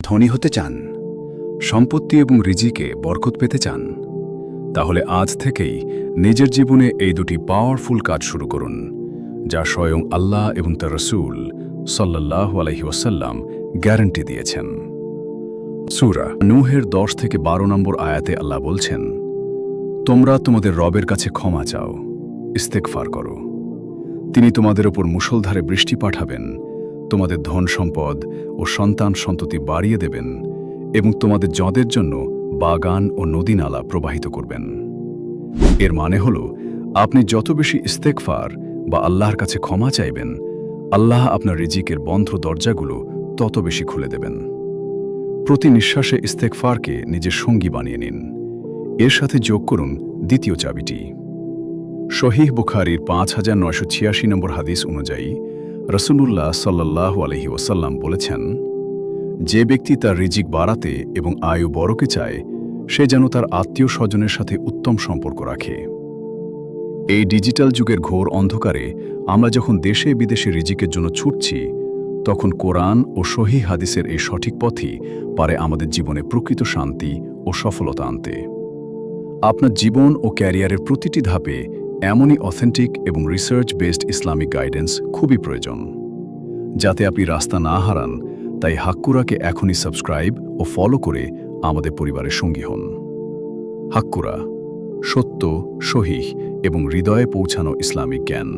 ধনী হতে চান, সম্পত্তি এবং রিজিকে বরকত পেতে চান, তাহলে আজ থেকেই নিজের জীবনে এই দুটি পাওয়ারফুল কাজ শুরু করুন, যা স্বয়ং আল্লাহ এবং তার রাসূল সাল্লাল্লাহু আলাইহি ওয়াসাল্লাম গ্যারান্টি দিয়েছেন। সূরা নূহের 10 থেকে 12 নম্বর আয়াতে আল্লাহ বলছেন, তোমরা তোমাদের রবের কাছে ক্ষমা চাও, ইস্তেগফার করো। তিনি তোমাদের ওপর মুষলধারে বৃষ্টি পাঠাবেন, তোমাদের ধন সম্পদ ও সন্তান সন্ততি বাড়িয়ে দেবেন এবং তোমাদের যদের জন্য বাগান ও নদী নালা প্রবাহিত করবেন। এর মানে হল, আপনি যত বেশি ইস্তেগফার বা আল্লাহর কাছে ক্ষমা চাইবেন, আল্লাহ আপনার রিজিকের বন্ধ দরজাগুলো তত বেশি খুলে দেবেন। প্রতি নিঃশ্বাসে ইস্তেগফারকে নিজের সঙ্গী বানিয়ে নিন। এর সাথে যোগ করুন দ্বিতীয় চাবিটি। সহিহ বুখারীর 5986 নম্বর হাদিস অনুযায়ী রাসূলুল্লাহ সাল্লাল্লাহু আলাইহি ওয়াসাল্লাম বলেছেন, যে ব্যক্তি তার রিজিক বাড়াতে এবং আয়ু বড়কে চায়, সে যেন তার আত্মীয় স্বজনের সাথে উত্তম সম্পর্ক রাখে। এই ডিজিটাল যুগের ঘোর অন্ধকারে আমরা যখন দেশে বিদেশে রিজিকের জন্য ছুটছি, তখন কোরআন ও সহিহ হাদিসের এই সঠিক পথই পারে আমাদের জীবনে প্রকৃত শান্তি ও সফলতা আনতে। আপনার জীবন ও ক্যারিয়ারের প্রতিটি ধাপে এমনই অথেন্টিক এবং রিসার্চ বেসড ইসলামিক গাইডেন্স খুবই প্রয়োজন। যাতে আপনি রাস্তা না হারান, তাই হাক্কুরাকে এখনই সাবস্ক্রাইব ও ফলো করে আমাদের পরিবারের সঙ্গী হন। হাক্কুরা, সত্য, সহিহ এবং হৃদয়ে পৌঁছানো ইসলামিক জ্ঞান।